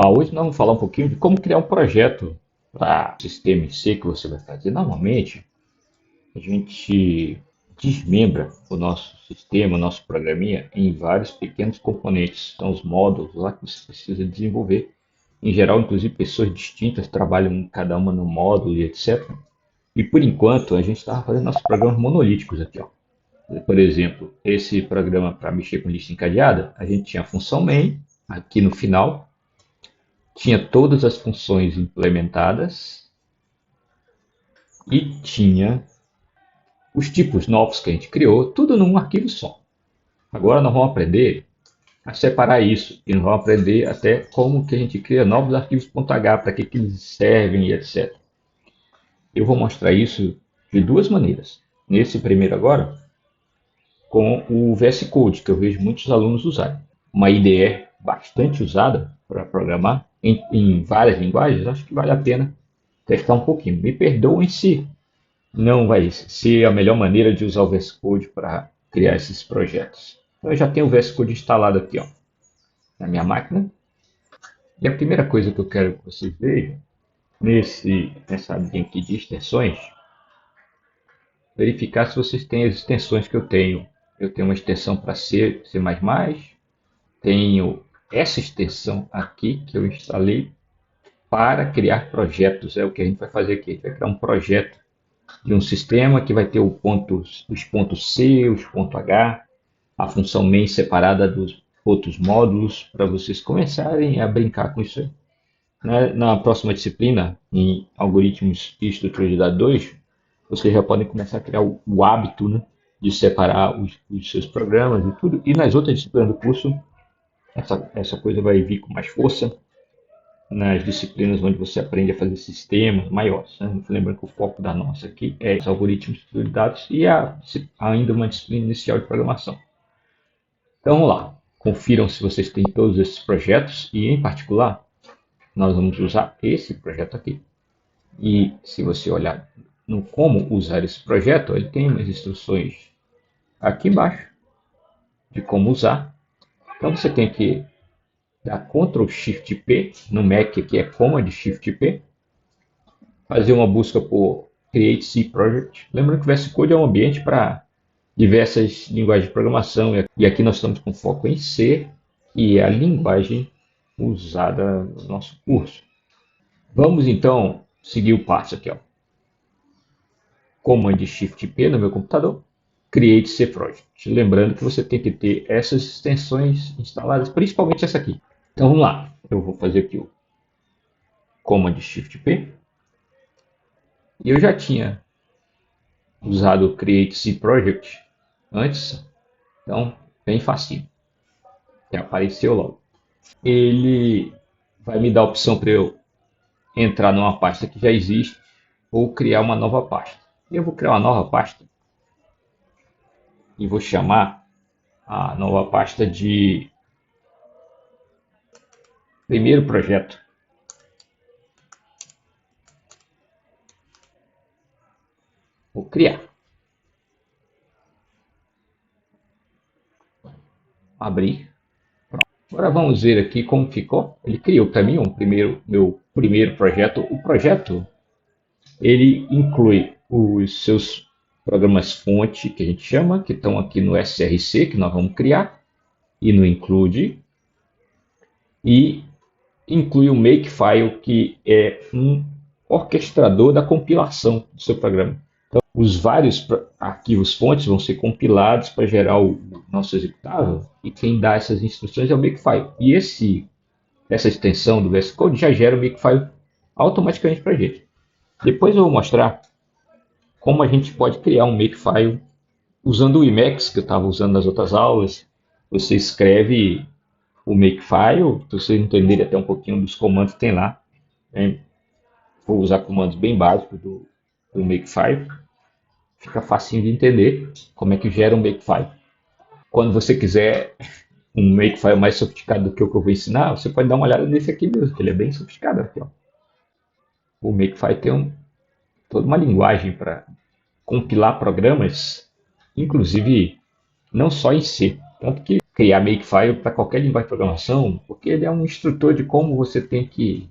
Hoje nós vamos falar um pouquinho de como criar um projeto para o sistema em si que você vai fazer. Normalmente, a gente desmembra o nosso sistema, o nosso programinha, em vários pequenos componentes. São os módulos lá que você precisa desenvolver. Em geral, inclusive, pessoas distintas trabalham cada uma no módulo e etc. E por enquanto, a gente estava fazendo nossos programas monolíticos aqui, ó. Por exemplo, esse programa para mexer com lista encadeada, a gente tinha a função main aqui no final, tinha todas as funções implementadas e tinha os tipos novos que a gente criou, tudo num arquivo só. Agora nós vamos aprender a separar isso e nós vamos aprender até como que a gente cria novos arquivos .h, para que eles servem e etc. Eu vou mostrar isso de duas maneiras. Nesse primeiro agora, com o VS Code, que eu vejo muitos alunos usarem. Uma IDE bastante usada para programar em várias linguagens, acho que vale a pena testar um pouquinho. Me perdoem se não vai ser a melhor maneira de usar o VS Code para criar esses projetos. Então, eu já tenho o VS Code instalado aqui, ó, na minha máquina. E a primeira coisa que eu quero que vocês vejam nessa abinha aqui de extensões, verificar se vocês têm as extensões que eu tenho. Eu tenho uma extensão para C, C++, tenho essa extensão aqui que eu instalei para criar projetos. É o que a gente vai fazer aqui. A gente vai criar um projeto de um sistema que vai ter os pontos C, os pontos H, a função main separada dos outros módulos, para vocês começarem a brincar com isso aí. Na próxima disciplina, em Algoritmos e Estrutura de Dados 2, vocês já podem começar a criar o hábito, né, de separar os seus programas e tudo. E nas outras disciplinas do curso, essa coisa vai vir com mais força nas disciplinas onde você aprende a fazer sistemas maiores. Né? Lembrando que o foco da nossa aqui é os algoritmos de dados e ainda uma disciplina inicial de programação. Então vamos lá, confiram se vocês têm todos esses projetos e em particular nós vamos usar esse projeto aqui. E se você olhar no como usar esse projeto, ele tem umas instruções aqui embaixo de como usar. Então você tem que dar Ctrl Shift P, no Mac aqui é Command Shift P, fazer uma busca por Create C Project. Lembrando que o VS Code é um ambiente para diversas linguagens de programação, e aqui nós estamos com foco em C, que é a linguagem usada no nosso curso. Vamos então seguir o passo aqui, ó. Command Shift P no meu computador, Create C Project. Lembrando que você tem que ter essas extensões instaladas, principalmente essa aqui. Então vamos lá, eu vou fazer aqui o Command Shift P. E eu já tinha usado o Create C Project antes, então bem facinho. Já apareceu logo. Ele vai me dar a opção para eu entrar numa pasta que já existe ou criar uma nova pasta. Eu vou criar uma nova pasta e vou chamar a nova pasta de primeiro projeto. Vou criar. Abrir. Pronto. Agora vamos ver aqui como ficou. Ele criou para mim meu primeiro projeto. O projeto ele inclui os seus programas fonte, que a gente chama, que estão aqui no SRC, que nós vamos criar, e no include, e inclui o Makefile, que é um orquestrador da compilação do seu programa. Então, os vários arquivos fontes vão ser compilados para gerar o nosso executável, e quem dá essas instruções é o Makefile. E essa extensão do VS Code já gera o Makefile automaticamente para a gente. Depois eu vou mostrar como a gente pode criar um Makefile usando o Emacs, que eu estava usando nas outras aulas. Você escreve o Makefile, para vocês entenderem até um pouquinho dos comandos que tem lá. Vou usar comandos bem básicos do Makefile. Fica facinho de entender como é que gera um Makefile. Quando você quiser um Makefile mais sofisticado do que o que eu vou ensinar, você pode dar uma olhada nesse aqui mesmo, que ele é bem sofisticado. Aqui, ó. O Makefile tem toda uma linguagem para compilar programas, inclusive não só em C. Tanto que criar Makefile para qualquer linguagem de programação, porque ele é um instrutor de como você tem que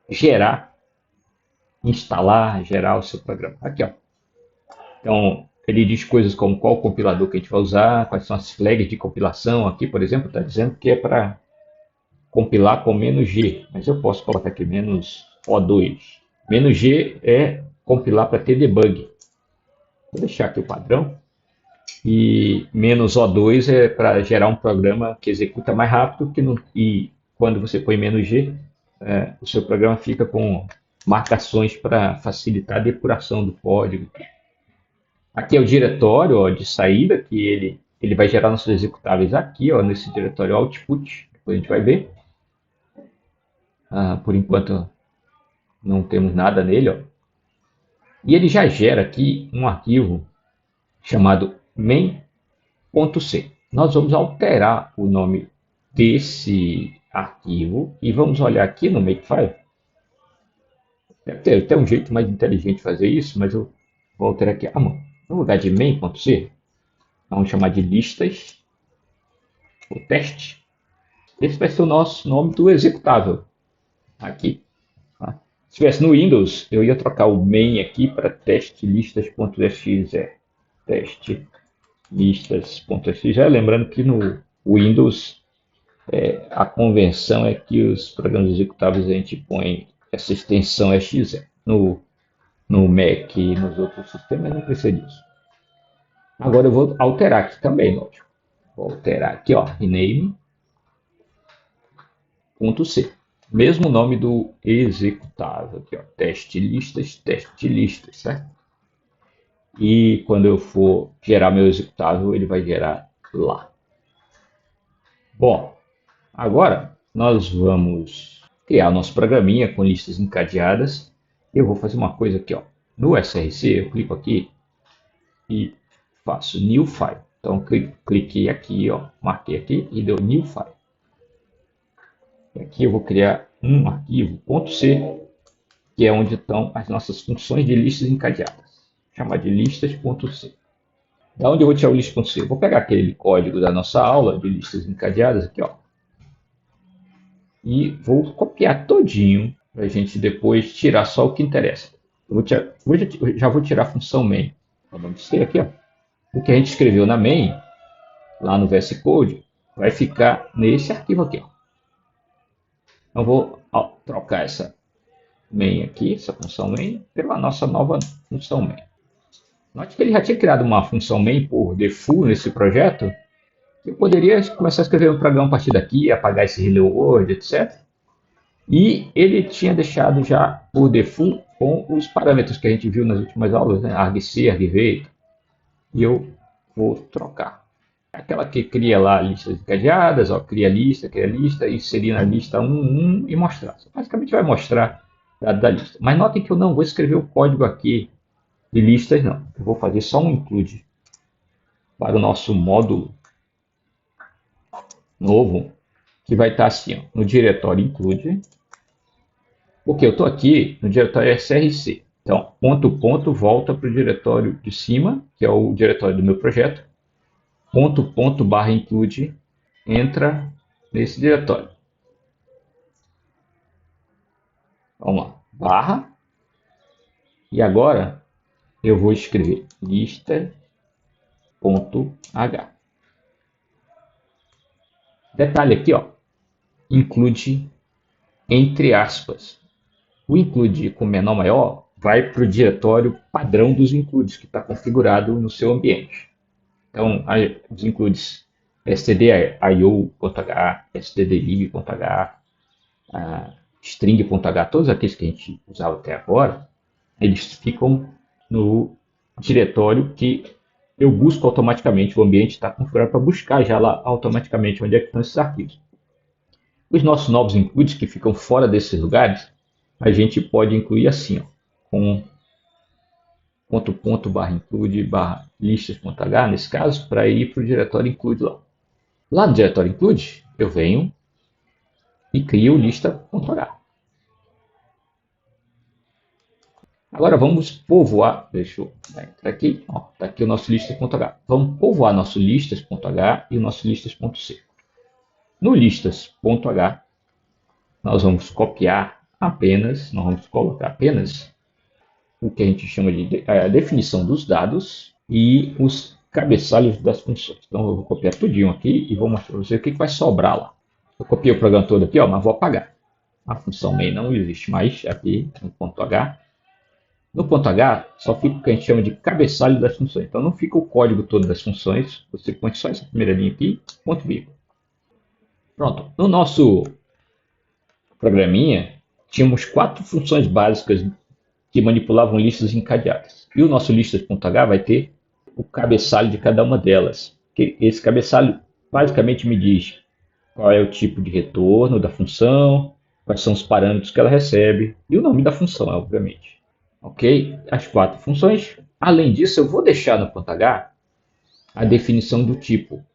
gerar, instalar, gerar o seu programa. Aqui, ó. Então, ele diz coisas como qual compilador que a gente vai usar, quais são as flags de compilação. Aqui, por exemplo, está dizendo que é para compilar com "-g", mas eu posso colocar aqui "-o2". "-g" é compilar para ter debug. Vou deixar aqui o padrão. E "-o2" é para gerar um programa que executa mais rápido e quando você põe "-g", o seu programa fica com marcações para facilitar a depuração do código. Aqui é o diretório, ó, de saída, que ele vai gerar nossos executáveis aqui, ó, nesse diretório output. Depois a gente vai ver. Por enquanto não temos nada nele, ó. E ele já gera aqui um arquivo chamado main.c. Nós vamos alterar o nome desse arquivo e vamos olhar aqui no Makefile. Deve ter até um jeito mais inteligente de fazer isso, mas eu vou alterar aqui. No lugar de main.c, vamos chamar de listas, o teste. Esse vai ser o nosso nome do executável aqui. Tá? Se estivesse no Windows, eu ia trocar o main aqui para testlistas.exe. Testlistas.exe. Lembrando que no Windows a convenção é que os programas executáveis a gente põe essa extensão exe. No Mac e nos outros sistemas não precisa disso. Agora eu vou alterar aqui também, lógico. Vou alterar aqui, ó, rename.c. Mesmo nome do executável aqui, ó, testlistas, certo? E quando eu for gerar meu executável, ele vai gerar lá. Bom, agora nós vamos criar o nosso programinha com listas encadeadas. Eu vou fazer uma coisa aqui, ó. No SRC, eu clico aqui e faço New File. Então, cliquei aqui, ó, marquei aqui e deu New File. E aqui eu vou criar um arquivo .c, que é onde estão as nossas funções de listas encadeadas. Vou chamar de listas.c. Da onde eu vou tirar o list.c? Vou pegar aquele código da nossa aula de listas encadeadas aqui, ó, e vou copiar todinho para a gente depois tirar só o que interessa. Já vou tirar a função main. Vamos dizer aqui, ó. O que a gente escreveu na main, lá no VS Code, vai ficar nesse arquivo aqui, ó. Então vou trocar essa main aqui, essa função main, pela nossa nova função main. Note que ele já tinha criado uma função main por default nesse projeto. Eu poderia começar a escrever um programa a partir daqui, apagar esse hello world, etc. E ele tinha deixado já por default com os parâmetros que a gente viu nas últimas aulas, né? argc, argv. E eu vou trocar. Aquela que cria lá listas encadeadas, ó, cria lista, inserir na lista 1 e mostrar. Basicamente vai mostrar dado da lista. Mas notem que eu não vou escrever o código aqui de listas, não. Eu vou fazer só um include para o nosso módulo novo, que vai estar assim, ó, no diretório include, porque eu estou aqui no diretório src. Então, ponto volta para o diretório de cima, que é o diretório do meu projeto. Ponto barra include entra nesse diretório. Vamos lá, barra. E agora eu vou escrever lista.h. Detalhe aqui, ó, include entre aspas. O include com menor maior vai para o diretório padrão dos includes que está configurado no seu ambiente. Então, os includes stdio.h, stdlib.h, string.h, todos aqueles que a gente usava até agora, eles ficam no diretório que eu busco automaticamente. O ambiente está configurado para buscar já lá automaticamente onde é que estão esses arquivos. Os nossos novos includes que ficam fora desses lugares, a gente pode incluir assim, ó, com barra include barra listas.h, nesse caso, para ir para o diretório include lá. Lá no diretório include, eu venho e crio lista.h. Agora vamos povoar, deixa eu entrar aqui, está aqui o nosso listas.h. Vamos povoar nosso listas.h e o nosso listas.c. No listas.h, nós vamos copiar apenas, nós vamos colocar apenas o que a gente chama de definição dos dados e os cabeçalhos das funções. Então eu vou copiar tudinho aqui e vou mostrar para você o que vai sobrar lá. Eu copiei o programa todo aqui, ó, mas vou apagar. A função main não existe mais aqui no ponto H. No ponto H só fica o que a gente chama de cabeçalho das funções. Então não fica o código todo das funções. Você põe só essa primeira linha aqui, ponto vírgula. Pronto. No nosso programinha, tínhamos 4 funções básicas que manipulavam listas encadeadas. E o nosso listas.h vai ter o cabeçalho de cada uma delas. Esse cabeçalho basicamente me diz qual é o tipo de retorno da função, quais são os parâmetros que ela recebe e o nome da função, obviamente. Ok? As 4 funções. Além disso, eu vou deixar no ponto H a definição do tipo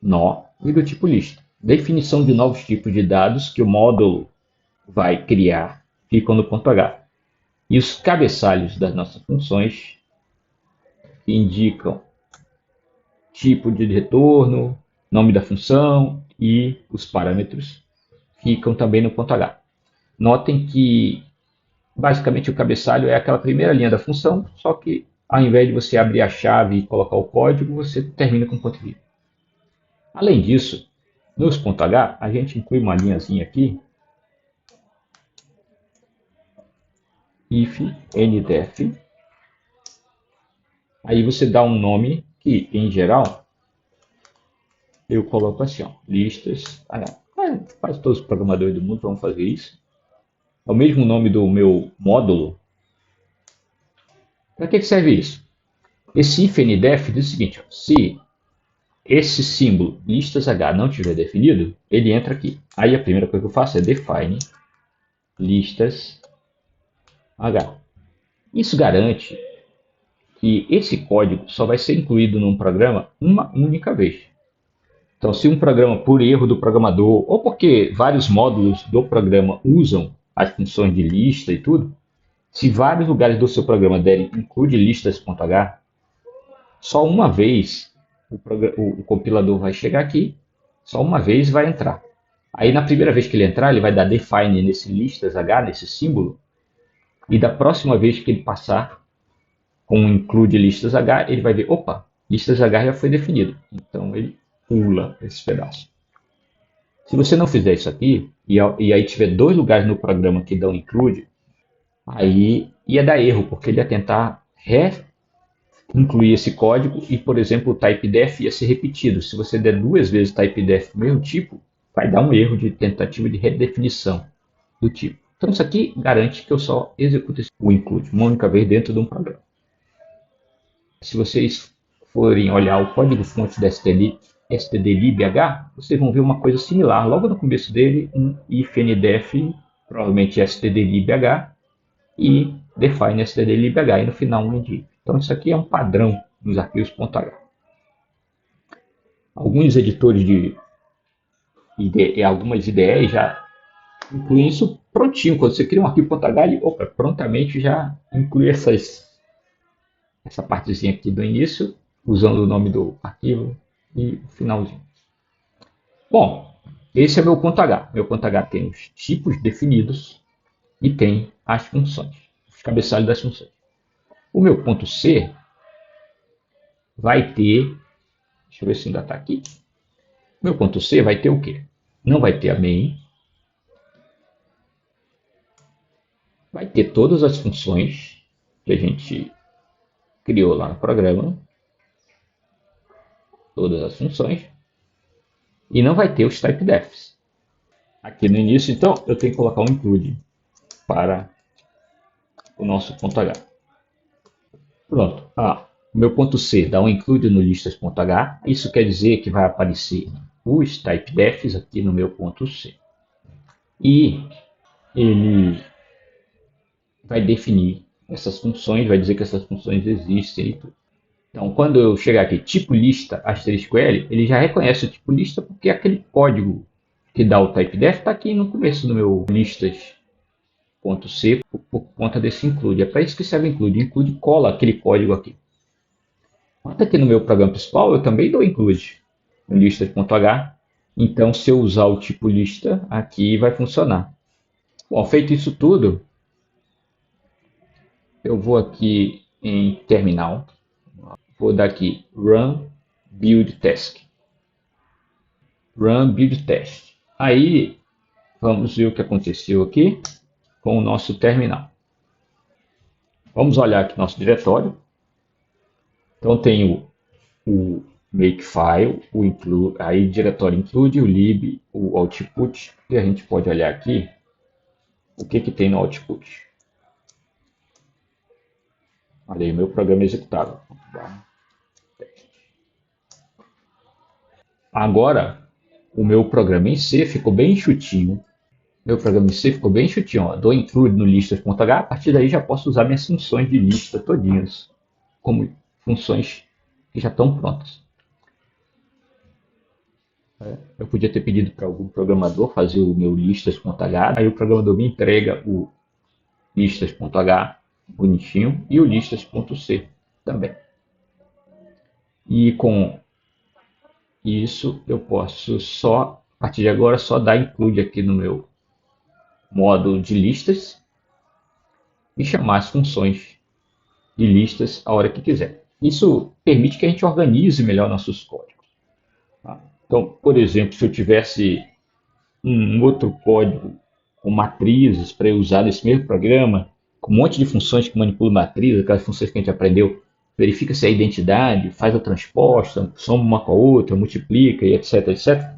nó e do tipo lista. Definição de novos tipos de dados que o módulo vai criar ficam no ponto H. E os cabeçalhos das nossas funções que indicam tipo de retorno, nome da função e os parâmetros ficam também no ponto H. Notem que basicamente o cabeçalho é aquela primeira linha da função, só que ao invés de você abrir a chave e colocar o código, você termina com ponto vírgula. Além disso, nos ponto H, a gente inclui uma linhazinha aqui, if ndef. Aí você dá um nome que, em geral, eu coloco assim, ó, listas. Quase todos os programadores do mundo vão fazer isso. É o mesmo nome do meu módulo. Para que serve isso? Esse if ndef diz o seguinte, ó, se esse símbolo listas h não estiver definido, ele entra aqui. Aí a primeira coisa que eu faço é define listas h. Isso garante que esse código só vai ser incluído num programa uma única vez. Então, se um programa, por erro do programador, ou porque vários módulos do programa usam as funções de lista e tudo, se vários lugares do seu programa derem include listas.h, só uma vez o compilador vai chegar aqui, só uma vez vai entrar. Aí, na primeira vez que ele entrar, ele vai dar define nesse listas.h, nesse símbolo, e da próxima vez que ele passar com include listas.h, ele vai ver, opa, listas.h já foi definido. Então, ele pula esse pedaço. Se você não fizer isso aqui, e aí tiver 2 lugares no programa que dão include, aí ia dar erro, porque ele ia tentar incluir esse código e, por exemplo, o typedef ia ser repetido. Se você der 2 vezes typedef do mesmo tipo, vai dar um erro de tentativa de redefinição do tipo. Então isso aqui garante que eu só execute o include uma única vez dentro de um programa. Se vocês forem olhar o código-fonte da stdlibh, vocês vão ver uma coisa similar. Logo no começo dele, um if ndef, provavelmente stdlibh, e define stdlibh, e no final um end. Então isso aqui é um padrão nos arquivos .h. Alguns editores e algumas IDEs já incluem isso prontinho. Quando você cria um arquivo .h, ele prontamente já inclui essa partezinha aqui do início, usando o nome do arquivo e o finalzinho. Bom, esse é meu ponto H. Meu ponto H tem os tipos definidos e tem as funções, os cabeçalhos das funções. O meu ponto C vai ter, deixa eu ver se ainda está aqui. O meu ponto C vai ter o quê? Não vai ter a main, vai ter todas as funções que a gente criou lá no programa, todas as funções, e não vai ter os typedefs. Aqui no início, então, eu tenho que colocar um include para o nosso ponto H. Pronto. Meu ponto C dá um include no listas.h. Isso quer dizer que vai aparecer os typedefs aqui no meu ponto C. E ele vai definir essas funções, vai dizer que essas funções existem e tudo. Então, quando eu chegar aqui, tipo lista asterisco L, ele já reconhece o tipo lista porque aquele código que dá o typedef está aqui no começo do meu listas. .c por conta desse include. É para isso que serve o include. Include cola aquele código aqui. Quanto aqui no meu programa principal, eu também dou include no lista.h. Então, se eu usar o tipo lista, aqui vai funcionar. Bom, feito isso tudo, eu vou aqui em terminal. Vou dar aqui run build task. Run build test. Aí, vamos ver o que aconteceu aqui com o nosso terminal. Vamos olhar aqui nosso diretório. Então, tem o makefile, o include, aí diretório include, o lib, o output, e a gente pode olhar aqui o que tem no output. Olha aí, meu programa executável. Agora, o meu programa em C ficou bem enxutinho. Meu programa em C ficou bem enxutinho. Ó. Dou include no listas.h, a partir daí já posso usar minhas funções de lista todinhas, como funções que já estão prontas. Eu podia ter pedido para algum programador fazer o meu listas.h, aí o programador me entrega o listas.h bonitinho e o listas.c também. E com isso eu posso só, a partir de agora, só dar include aqui no meu módulo de listas e chamar as funções de listas a hora que quiser. Isso permite que a gente organize melhor nossos códigos. Tá? Então, por exemplo, se eu tivesse um outro código com matrizes para eu usar nesse mesmo programa, com um monte de funções que manipulam matrizes, aquelas funções que a gente aprendeu, verifica se é identidade, faz a transposta, soma uma com a outra, multiplica e etc, etc.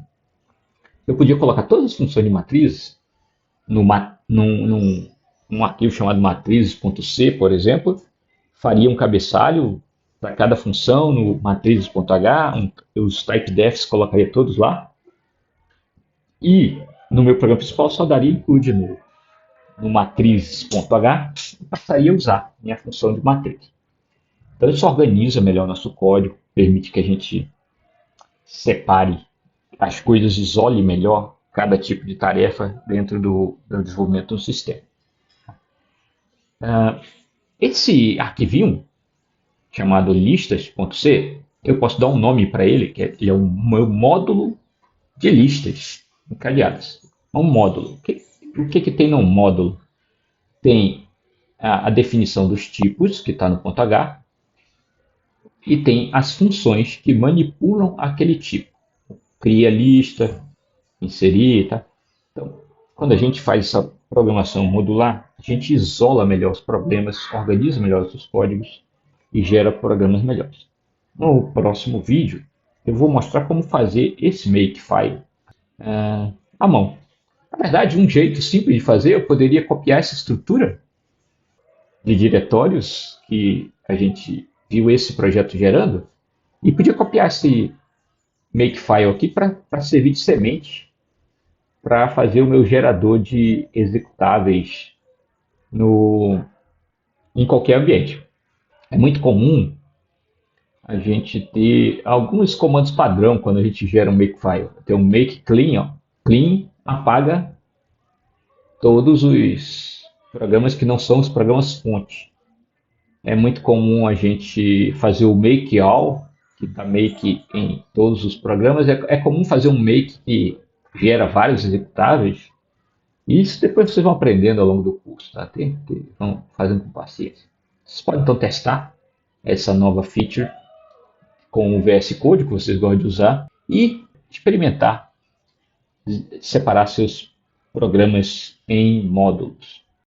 Eu podia colocar todas as funções de matrizes num arquivo chamado matrizes.c, por exemplo, faria um cabeçalho para cada função no matrizes.h, os typedefs colocaria todos lá, e no meu programa principal só daria include no matrizes.h e passaria a usar minha função de matriz. Então isso organiza melhor nosso código, permite que a gente separe as coisas, isole melhor cada tipo de tarefa dentro do desenvolvimento do sistema. Esse arquivinho, chamado listas.c, eu posso dar um nome para ele, que ele é um meu módulo de listas encadeadas. É um módulo. O que tem num módulo? Tem a definição dos tipos, que está no ponto H, e tem as funções que manipulam aquele tipo. Cria lista, inserir, tá? Então, quando a gente faz essa programação modular, a gente isola melhor os problemas, organiza melhor os códigos e gera programas melhores. No próximo vídeo, eu vou mostrar como fazer esse makefile à mão. Na verdade, um jeito simples de fazer, eu poderia copiar essa estrutura de diretórios que a gente viu esse projeto gerando e podia copiar esse makefile aqui para servir de semente para fazer o meu gerador de executáveis em qualquer ambiente. É muito comum a gente ter alguns comandos padrão quando a gente gera um makefile. Tem um make clean, ó. Clean apaga todos os programas que não são os programas fonte. É muito comum a gente fazer o make all, que está make em todos os programas. É comum fazer um make que gera vários executáveis. Isso depois vocês vão aprendendo ao longo do curso, tá? Vão fazendo com paciência. Vocês podem então testar essa nova feature com o VS Code, que vocês gostam de usar, e experimentar separar seus programas em módulos.